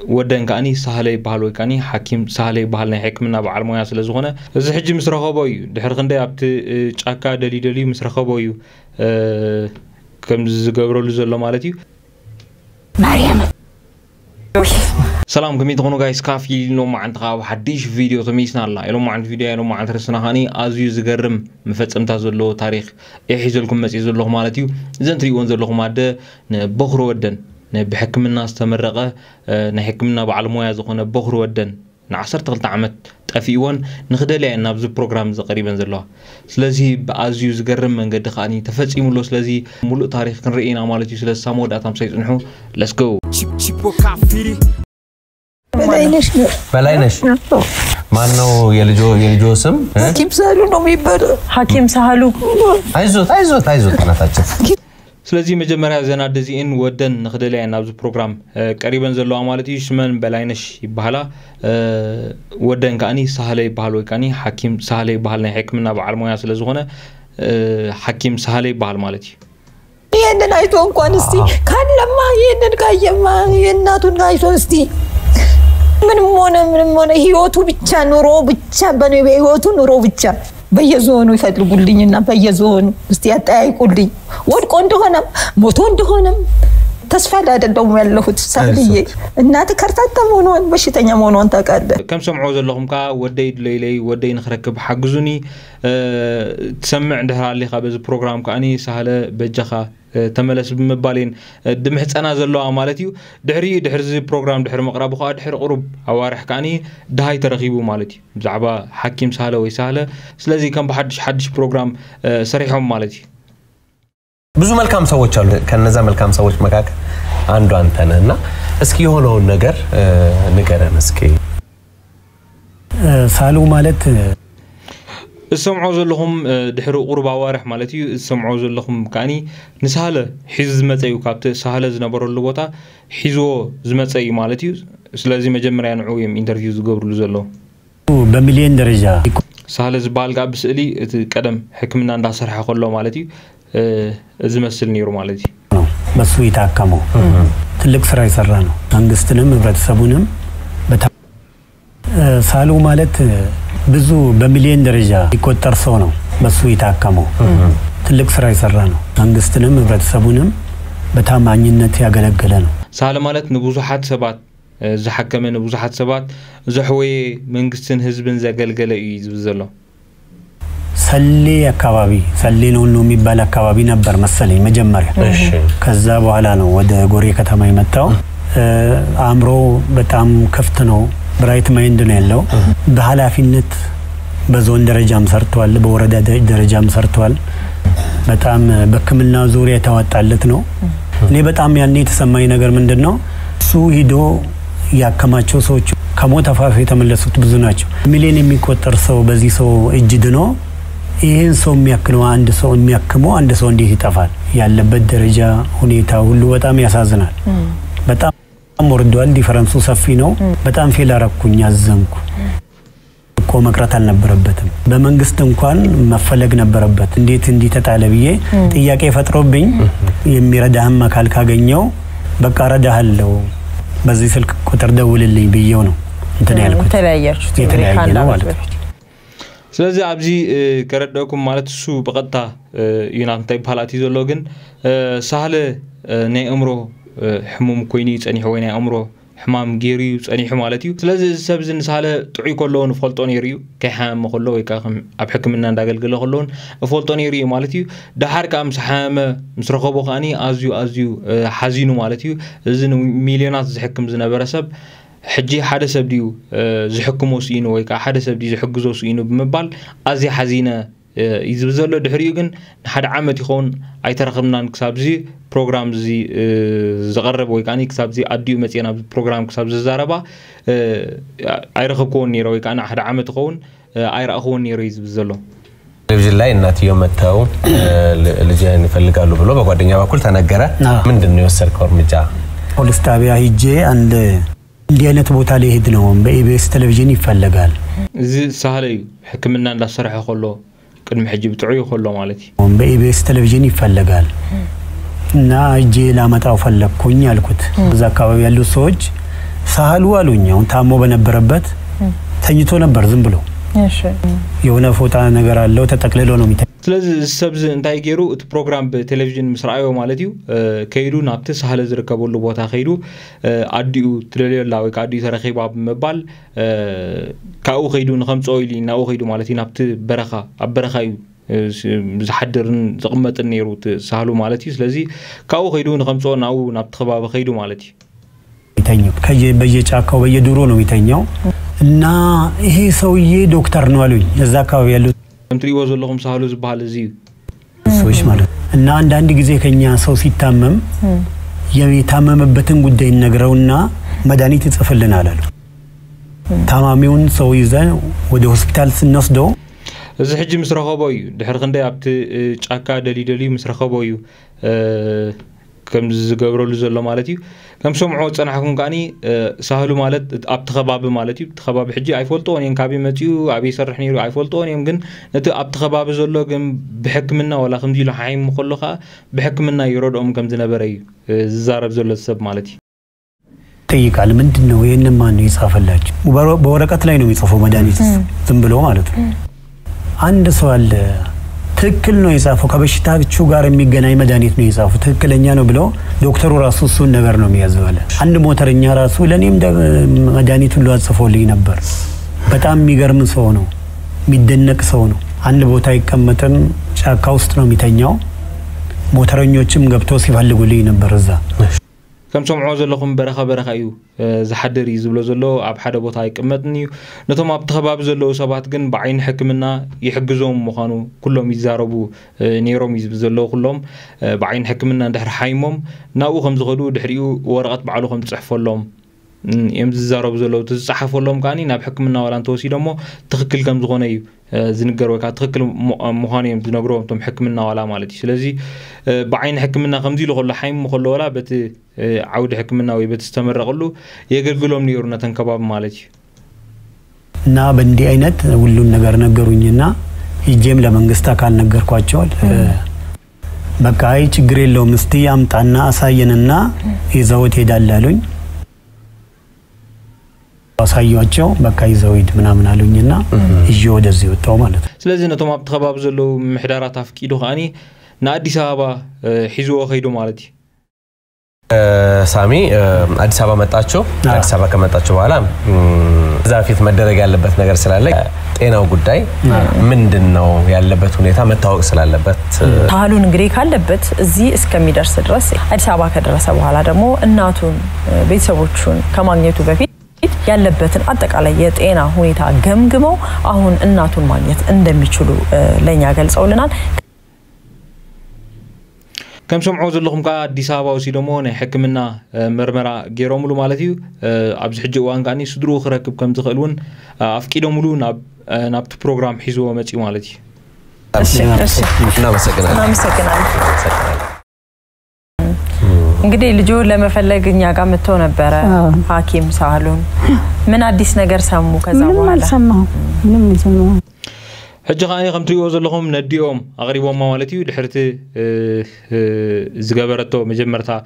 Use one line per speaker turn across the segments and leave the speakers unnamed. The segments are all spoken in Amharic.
ودن كاني سهلي بحالو كاني حكيم سهلي بحالنا حكمنا بعلمويا سلازغونه እዚ ሕጂ ምስ ረኸበዩ ድሕሪ ክንደይ ኣብቲ ጫካ ደሊደሊ ምስ ረኸበዩ ከም ዝገብረሉ ዘሎ ማለት እዩ ማርያም سلام كمية تكونوا جايز كافي لو ما عند غاب حديش فيديو تميسنا الله لو ما عند فيديو لو ما عند رسنا هاني أزيو زجرم مفتم تازلو تاريخ يحيزلكم مسيز الله مالتيو زين تريون زلهم ماده بخرو ودن بحكم الناس تمرقة نحكمنا بعلمويا زخنا بخرو ودن نعصر تغلط عمت تأفيون نخدلي عنا بزو بروجرام قريبا زلوا سلازي بأزيو زجرم من قد خاني تفتي ملو سلازي ملو تاريخ كن رأينا مالتيو سلاز سامود أتام سيد نحو let's go
بلاينش ما إنه يلجو اسم
حكيم سهلو نومي بدر
حكيم سهلو
عايزوت أنا تاجف
سلازي مجمرة زنا دزين ودن نخدلي عنا بزو بروجرام قريبا زلوا مالتيو شمن بلاينش يبهلا ودن كاني سهلي بحالو كاني حكيم سهلي بحالنا حكمنا بعلمويا سلازغونه حكيم سهلي بحال مالتيو
يندن عيتو انكوان استي كان لما يندن كايما يناتون عيتو استي من مونا هيوتو بيتشا نورو بيتشا بني هيوتو نورو بيتشا بيزونو يفضلوا بيزونو استي اتايقولي ودقو እንደሆነም ሞቶ እንደሆነም ተስፋ አይደለም ያለሁት ሳልዬ እናት ከርታታ ሆኖን በሽተኛ ሆኖን ታቃለ
كم سمعوا زلهم كا ودي ليلي ودي نخركب حجزوني تسمع عندها اللي خابز بروجرام كاني سهله بجخا تملس بمبالين دمحت انا زلوا مالتيو دحر زي بروجرام دحر مقربو خا دحر قرب اوارح كاني دهاي ترغيبو مالتي بزعبا حكيم سهله ويسهله سلازي كان بحدش بروجرام سريحهم مالتي
ብዙ መልካም ሰዎች አሉ ከነዛ መልካም ሰዎች መካከል አንዱ አንተ ነህና እስኪ የሆነውን ነገር ንገረን እስኪ
ሳሉ ማለት
السمعوا زلهم دحر قرب اوارح مالتي السمعوا زلهم كاني نسهله حز زمصيو كابت سهله زنبرلو بوتا حيزو زمصي مالتي سلازي مجمريا نعو يم انترفيو زغبرلو زلو
بمليون درجه
سهله زبال قاب سالي قدم حكمنا اندا سرح خلو مالتي زمسل نيرو مالتي
بس يتاكمو ትልቅ ስራ ይሰራ ነው መንግስትንም ህብረተሰቡንም ሳሉ ማለት ብዙ በሚሊዮን ደረጃ ይቆጠር ሰው ነው በሱ ይታከመው ትልቅ ስራ ይሰራ ነው መንግስትንም ህብረተሰቡንም በታማኝነት ያገለገለ ነው ሳለ ማለት ንብዙሓት ሰባት ዝሐከመ ንብዙሓት ሰባት ዘሕወይ መንግስትን ህዝብን ዘገልገለ እዩ ዝብዘሎ ሰሌ አካባቢ ሰሌ ነው የሚባል አካባቢ ነበር መሰለኝ መጀመሪያ ከዛ በኋላ ነው ወደ ጎሬ ከተማ የመጣው አምሮ በጣም ከፍት ነው ብራይት ማይንድ ነው ያለው በኃላፊነት በዞን ደረጃም ሰርቷል በወረዳ ደረጃም ሰርቷል በጣም በክምና ዙሪያ ተዋጣለት ነው እኔ በጣም ያኔ ተሰማኝ ነገር ምንድነው ሱ ሂዶ ያከማቸው ሰዎች ከሞት አፋፍ የተመለሱት ብዙ ናቸው ሚሊዮን የሚቆጠር ሰው በዚህ ሰው እጅ ድኖ ይሄን ሰው የሚያክለው አንድ ሰው የሚያክመው አንድ ሰው እንዴት ይጠፋል ያለበት ደረጃ ሁኔታ ሁሉ በጣም ያሳዝናል በጣም ወርዷል ዲፈረንሱ ሰፊ ነው በጣም ፌል አረኩኝ አዘንኩ እኮ መቅረት አልነበረበትም በመንግስት እንኳን መፈለግ ነበረበት እንዴት እንዲተጣለ ብዬ ጥያቄ ፈጥሮብኝ የሚረዳህም አካል ካገኘው በቃ ረዳሃለው በዚህ ስልክ ቁጥር ደውልልኝ ብዬው ነው እንትን ያልኩት
ተለያያችሁት የካንዳ ማለት
ስለዚህ አብዚ ከረዳኩም ማለት እሱ በቀጥታ ዩናንታይ ፓላቲ ዘሎ ግን ሳህለ ናይ እምሮ حموم كويني صنيح وين امره حمام غيري صنيح مالتي ስለዚህ ሰብዝን ሳለ ጥዑ ይኮሎን ፈልጦን ይሪዩ ከሐም ኮሎ ወይ ካም አብ ሕክምና እንዳገልግለ ኮሎን ፈልጦን ይሪዩ ማለትዩ ዳሃር ካም ሰሐመ ምስረኸቦ ኻኒ አዝዩ ሐዚኑ ማለትዩ እዝን ሚሊዮናት ዝሕክም ዝነበረሰብ ሕጂ ሓደ ሰብ ዲዩ ዝሕክሞ ሲኑ ወይ ካ ሓደ ሰብ ዲ ዝሕግዞ ሲኑ ብምባል አዚ ሐዚነ ይዝብዘሎ ድሕሪዩ ግን ሓደ ዓመት ይኾን አይተረኽምናን ክሳብዚ ፕሮግራም ዚ ዘቀረበ ወይ ካኒ ክሳብዚ አዲዩ መጽና ፕሮግራም ክሳብ ዘዛረባ አይረኽብኮን ኒሮ ወይ ካና ሓደ ዓመት ይኾን አይራኽዎን ኒሮ ይዝብዘሎ
ቴሌቪዥን ላይ እናትየው መጣው ልጅን ይፈልጋሉ ብሎ በጓደኛ በኩል ተነገረ ምንድነው የወሰድከው እርምጃ
ፖሊስ ጣቢያ ሂጄ አንድ እንዲያነት ቦታ ላይ ሄድ ነው በኢቢኤስ ቴሌቪዥን ይፈልጋል
እዚ ሳህለይ ሕክምና እንዳሰረሐ ኮሎ ቅድም ሕጂ ብጥዑ ኮሎ ማለትይ
በኢቢኤስ ቴሌቪዥን ይፈልጋል እና እጄ ላመጣው ፈለኩኝ አልኩት እዛ አካባቢ ያሉ ሰዎች ሳህሉ አሉኝ አሁን ታሞ በነበረበት ተኝቶ ነበር ዝም ብሎ
እሺ
የሆነ ፎታ ነገር አለው ተጠቅልሎ ነው የሚታ
ስለዚህ ሰብዝ እንታይ ገይሩ እቲ ፕሮግራም በቴሌቪዥን ምስራዮ ማለት እዩ ከይዱ ናብቲ ሳህለ ዝርከበሉ ቦታ ከይዱ አዲኡ ትለለላ ወይ አዲኡ ተረኺባ በመባል ካኡ ከይዱ ንኸምጾ ኢሊ ናኡ ከይዱ ማለት እዩ ናብቲ በረኻ ኣብ በረኻ እዩ ዝሓድርን ዝቕመጥን ነይሩ ሳህሉ ማለት እዩ ስለዚ ካኡ ከይዱ ንኸምጾ ናኡ ናብቲ ከባቢ ከይዱ ማለት እዩ
ይተኛው በየጫካው በየዱሮ ነው የሚተኛው እና ይሄ ሰውዬ ዶክተር ነው አሉኝ እዛ አካባቢ ያሉት
እንትሪዎ ዘለኹም ሳህሉ ዝባሃል እዚ
ሰዎች ማለት እና አንዳንድ ጊዜ ከኛ ሰው ሲታመም የታመመበትን ጉዳይ ነግረውና መድኃኒት ይጽፍልናል አሉ ታማሚውን ሰው ይዘን ወደ ሆስፒታል ስንወስደው
እዚ ሕጂ ምስረኸቦ እዩ ድሕሪ ክንደይ ኣብቲ ጫካ ደሊደሊ ምስረኸቦ እዩ ከም ዝገብረሉ ዘሎ ማለት እዩ ከም ሰምዖ ፀናሕኩም ካኒ ሳህሉ ማለት ኣብቲ ከባቢ ማለት እዩ ተኸባቢ ሕጂ ኣይፈልጦን እየን ካበይ መፅኡ ኣበይ ይሰርሕ ነይሩ ኣይፈልጦን እየም ግን ነቲ ኣብቲ ከባቢ ዘሎ ግን ብሕክምና ወላ ከምዚ ኢሉ ሓይሙ ከሎ ከዓ ብሕክምና ይረድኦም ከም ዝነበረ እዩ ዝዛረብ ዘሎ ሰብ ማለት እዩ
ጠይቃል ምንድነው ይሄንን ማን ነው ይጻፈላችሁ በወረቀት ላይ ነው የሚጽፈው መድኃኒት ዝም ብሎ ማለት ነው አንድ ሰው አለ ትክክል ነው የጻፈው ከበሽታችሁ ጋር የሚገናኝ መድኃኒት ነው የጻፈው ትክክለኛ ነው ብሎ ዶክተሩ ራሱ እሱን ነገር ነው የሚያዘው አለ አንድ ሞተረኛ ራሱ ለኔም መድኃኒት ሁሉ አጽፎልኝ ነበር በጣም የሚገርም ሰው ነው የሚደነቅ ሰው ነው አንድ ቦታ ይቀመጥም ጫካ ውስጥ ነው የሚተኛው ሞተረኞችም ገብተው ሲፈልጉልኝ ነበር እዛ
كم سمعوا زلهم برخة أيو زحدر يزبلو زلو عب حدا بوتا يقمتني نتوما بتخباب زلو سبات جن بعين حكمنا يحجزهم مخانو كلهم يزاربوا نيروم يزبلو كلهم بعين حكمنا دحر حيمهم ناو خمس غدو دحريو ورقة بعلو خمس صحفلهم يمز زارب زلو تصحفلهم كاني ناب حكمنا ولا نتوسي دمو تخكل كم زغنيو زنقر وكا تخكل مخانيم زنقروهم تم حكمنا ولا مالتي سلازي بعين حكمنا خمزي لغو لحيم مخلو ولا بت عود حكمنا ويبتستمر قلو يقلقلهم نيورنا تنكباب مالتي
نا بندي አይነት ሁሉን ነገር ነገሩኝና ይጀም ለመንግስት አካል ነገርኳቸው በቃ አይ ችግር የለውም እስቲ አምጣና አሳየንና ይዘውት ሄዳላሉኝ አሳያቸው በቃ ይዘውት ምናምን አሉኝና ይዤ ወደዚህ ወጣው ማለት
ስለዚህ ነው ተማብ ተኸባብ ዘለው ምሕዳራት አፍቂዶ ኻኒ ናአዲስ አበባ ሒዝዎ ኸይዶ ማለት
ሳሚ አዲስ አበባ መጣቸው አዲስ አበባ ከመጣቸው በኋላ ዛፊት መደረግ ያለበት ነገር ስላለ ጤናው ጉዳይ ምንድነው ያለበት ሁኔታ መታወቅ ስላለበት
ታሉን እንግዲህ ካለበት እዚህ እስከሚደርስ ድረስ አዲስ አበባ ከደረሰ በኋላ ደግሞ እናቱን ቤተሰቦቹን ከማግኘቱ በፊት ያለበትን አጠቃላይ የጤና ሁኔታ ገምግመው አሁን እናቱን ማግኘት እንደሚችሉ ለኛ ገልጸውልናል كم سمعوا زلهم كا ديسابا وسيدمو نه حكمنا مرمرا غيروملو مالتي ابز حجي وان كاني سدرو خركب كم تخلون افقيدوملو ناب بروجرام حيزو مچي مالتي
እናመሰግናለን
እንግዲህ ልጁ ለመፈለግ እኛ ጋር መጥቶ ነበር ሐኪም ሳህሉን ምን አዲስ ነገር ሰሙ ከዛ በኋላ
ምንም ሰማሁ
حجة غاني خم تريو زلهم نديهم أغريبهم ما مالتي دحرت زجبرته مجمرتها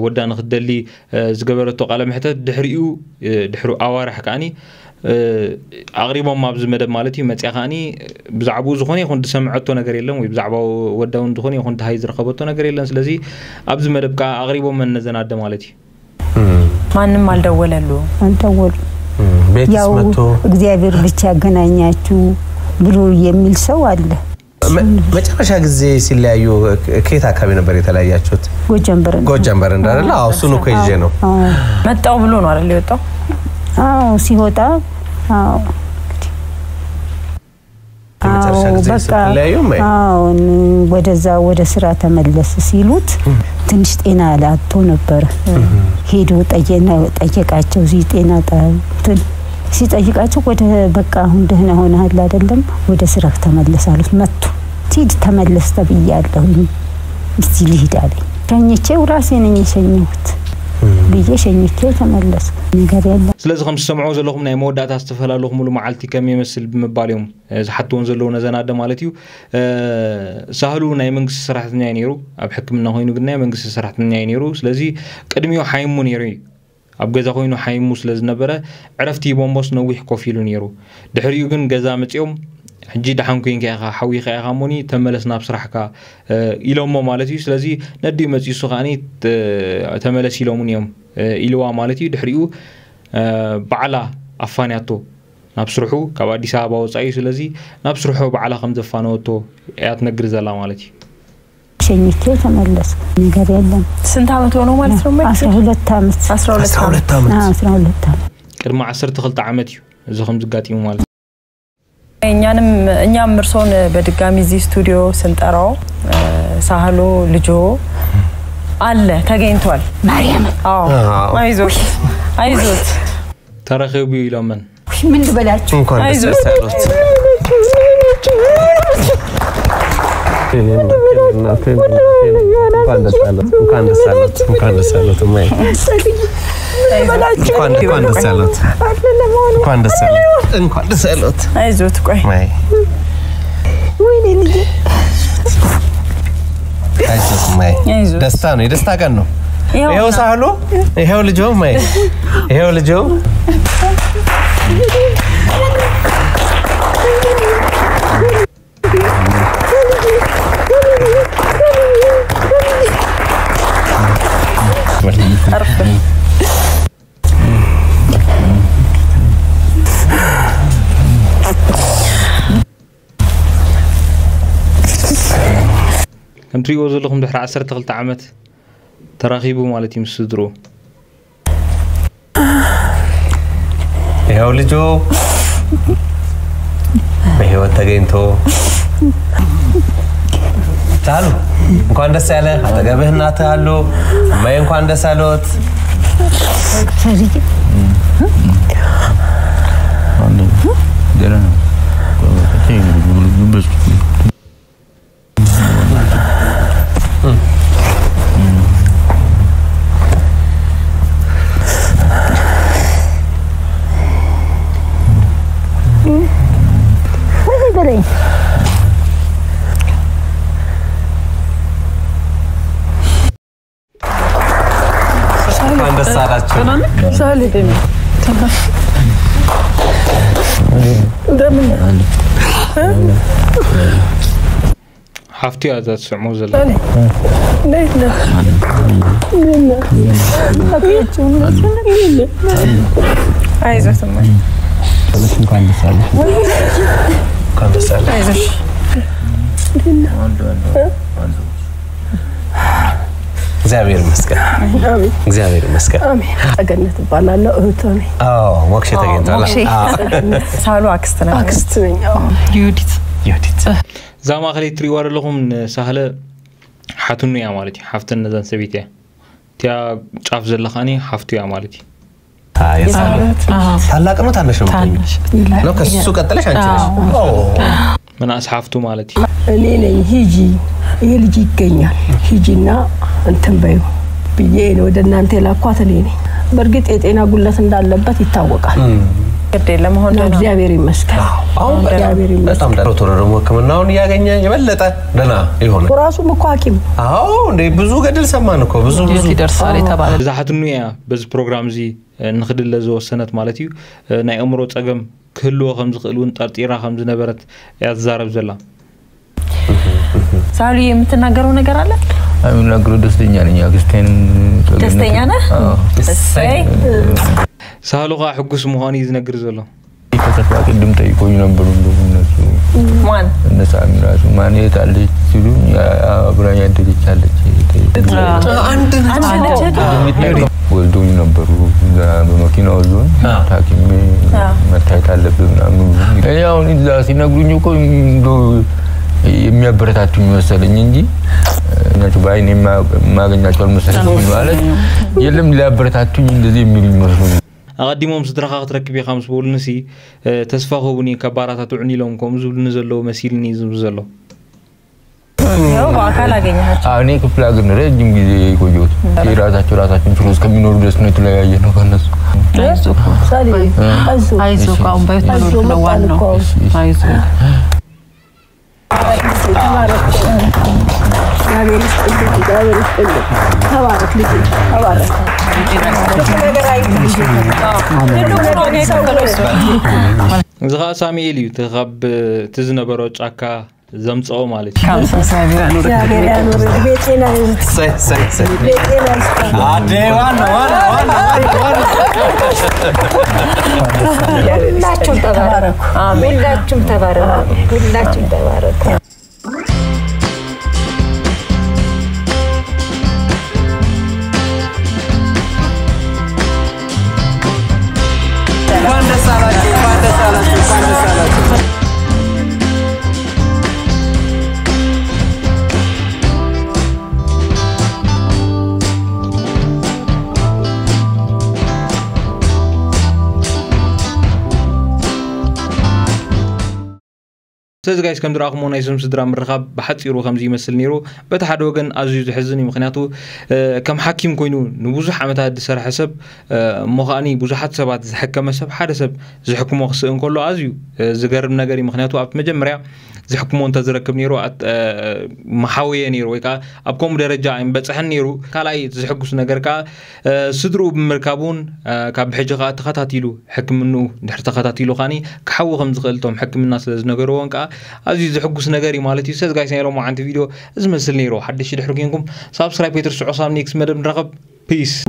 ودان خدلي زجبرته قال محتاج دحرو أوارح كاني أغريبهم ما بزمد مالتي متأخاني بزعبو زخوني يخون تسمعته نجريلهم ويبزعبو وداون زخوني يخون تهايز رقبته نجريلهم سلزي أبزمد بقى أغريبهم من نزناد مالتي
ما نمال دول له
أنت أول
ቤትስ መጥቶ
እግዚአብሔር ብቻ ያገናኛችሁ ብሎ የሚል ሰው አለ
መጨረሻ ጊዜ ሲለያዩ ከየት አካባቢ ነበር የተለያያችሁት ጎጃምበር እንዳለ አው እሱ ነው ከይጄ ነው
መጣው ብሎ ነው አይደል የወጣው
አው ሲወጣ አው
መጨረሻ ጊዜ ሲለያዩ
አው ወደዛ ወደ ስራ ተመለስ ሲሉት ትንሽ ጤና አላቶ ነበር ሄዶ ጠየቃቸው ዚ ጤና ጣንትን ሲጠይቃቸው ወደ በቃ አሁን ደህና ሆነሃል አይደለም ወደ ስራ ተመለሳሉት መጥቶ ሲድ ተመለስ ተብያለሁ እስቲ ልሂድ አለኝ ከኝቼው ራሴ ነኝ የሸኘሁት ብዬ ሸኝቼ ተመለስኩ ነገር ያለ
ስለዚህ خمس سمعوا زلهم ናይ መወዳእታ አስተፈላለኹም ሙሉ ማዓልቲ ከም ይመስል ብምባልዮም ዝሓትውን ዘለው ነዘናደ ማለት እዩ ሳህሉ ናይ መንግስቲ ሰራሕተኛ ነይሩ ኣብ ሕክምና ኮይኑ ግን ናይ መንግስቲ ሰራሕተኛ ነይሩ ስለዚህ ቅድሚው ሓይሙ ነይሩ ኣብ ገዛ ኮይኑ ሓይሙ ስለ ዝነበረ ዕረፍቲ ቦምቦስ ነዊሕ ኮፍ ኢሉ ነይሩ ድሕሪኡ ግን ገዛ መጽኦም ሕጂ ደሓን ኮይንካ ኢኻ ሓዊኻ ኢኻ ሞኒ ተመለስ ናብ ስራሕካ ኢሎሞ ማለት እዩ ስለዚ ነዲ መጽይሱ ኻኒ ተመለስ ኢሎሙን እዮም ኢልዋ ማለት እዩ ድሕሪኡ በዓላ ኣፋንያቶ ናብ ስርሑ ካብ አዲስ አበባ ወጻኢ ስለዚ ናብ ስርሑ በዓላ ከም ዘፋነወቶ ያት ነግር ዘላ ማለት እዩ
ሸኝቼ ተመለስኩ ነገር የለም
ስንት ዓመት ሆኖ ማለት ነው
12 ዓመት
12
ዓመት
ቅድመ 12 ዓመት እዩ እዚ ከም ዝጋጥሙ ማለት
እኛም እርሶን በድጋሚ እዚህ ስቱዲዮ ስንጠራው ሳህሉ ልጆ አለ ተገኝቷል
ማርያም
አይዞት
ተረኸቡ ይለምን
ምን ልበላችሁ
እንኳን ደስ ያሉት
አይዞት ቆይ
ወይኔ ልጅ
አይዞት ማይ ደስታ ነው የደስታ ቀን ነው ይሄው ሳህሉ ይሄው ልጆ ማይ ይሄው ልጆ
كم تريو زلكم دحر 12 عامات تراخيبو مالتي مسدرو
ይሄው ልጆ በህይወት ተገኝቶ ታሉ እንኳን ደስ ያለ አጠገብህ እናት አሉ ማይ እንኳን ደስ አሎት
حفتي هذا تسمعوا زل
عايزه تسمع
كان دسال እግዚአብሔር ይመስገን እግዚአብሔር ይመስገን
አገነት ባላለው እህቶኔ
ወክሽ ተገኝቷል
ሳሉ አክስት
ነኝ
ዩዲት
ዛማ خلي تري ወረለኹም ሳህለ ሓቱን ያ ማለት ሓፍተን ነዛን ሰቢት ያ ቲያ ጫፍ ዘለኻኒ ሓፍቱ ያ ማለት
ታላቅ ነው ታነሽ ነው ከሱ ቀጥለሽ አንቺ
من أصحابته مالتي
أنا هيجي يلي يجينا هيجينا أنتم بيو بيجين ودنا أنت لا قاتليني برجت أنا أقول لك إن دالبت يتوقع
كده لما هون
جابير مسكين
جابير مسكين تام تروح كمان ناون يا جنيا يبلته دنا يهون
وراسه مقاكم
ده بزو قدر سمانكو بزو
يدرسالي تبع
إذا حتنويا بس برنامج زي نخدم لزو السنة مالتي ناي أمره تجمع كله خمس قلون ترتيرا خمس نبرت يتزارب زلا
سالي يمتناقروا نقر على
أنا نقرأ دستيني يعني أكستين
دستيني أنا
دستي
سالو قا حقوس مهاني ينقر زلا
كتفاك الدم تيكون ينبرون الناس
مان
الناس عمرا ماني تعلي تلون يا أبرايا تجي تعلي عندنا ولدو ينبرو بمكينة أولون تاكيمي متى تعلبون عمرو يا أوني داسي نقولني كو የሚያበረታቱኝ መሰለኝ እንጂ እናቱ ባይኔ ማገኛቸው አልመሰለኝ ማለት የለም ሊያበረታቱኝ እንደዚህ የሚሉኝ መስሎኝ
أقدمهم صدرها تركب يا خمس بقول نسي تسفهوا بني كبارات تعوني لهم كم زول نزلوا مسيلني زلوا
ያው በአካል አገኘሃቸው
እኔ ክፍለ ሀገር ነው ረጅም ጊዜ ቆየሁት የራሳቸውን ፕሮስ ከሚኖሩ ድረስ ነው የተለያየ ነው ከነሱ
አይዞህ አሁን ባይተኖር ነው ዋናው አይዞህ
እግዚአብሔር ይስጥልኝ እግዚአብሔር ይስጥልኝ ተባረክ ልጅ ተባረክ
ዝኻ ሳሙኤል እዩ ተኻብ ትዝነበሮ ጫካ ዘምጽኦ ማለት
እግዚአብሔር ያኑር ቤቴና ቤቴና
ዋና
ሁላችሁም ተባረኩ ሁላችሁም ተባረኩ ሁላችሁም ተባረኩ
سيز جايز كم دراهم ونا يسمى سدرا مرخاب بحث يروح خمسين مثل نيرو بتحدوا جن عزيز حزني مخناتو كم حكيم كوينو نبوز حمتها الدسر حسب مخاني بوز حد سبعة حكم سب حد سب زي حكم مخصن كله عزيو زجرب نجاري مخناتو أب مجمرة زي حكم منتظر كم نيرو محاوية نيرو كا أبكم درجة إن بتسحن نيرو كلاي زي حكم نجار كا صدرو بمركبون كبحجة تخطاتيلو حكم إنه نحت تخطاتيلو خاني كحو خمس غلطهم حكم الناس نجاروان كا عزيز حقوس نجاري مالتي سيد جايز نيرو ما عند فيديو اسمه سل نيرو حد يشيل حركينكم سبسكرايب يترسع عصام نيكس مدام رغب بيس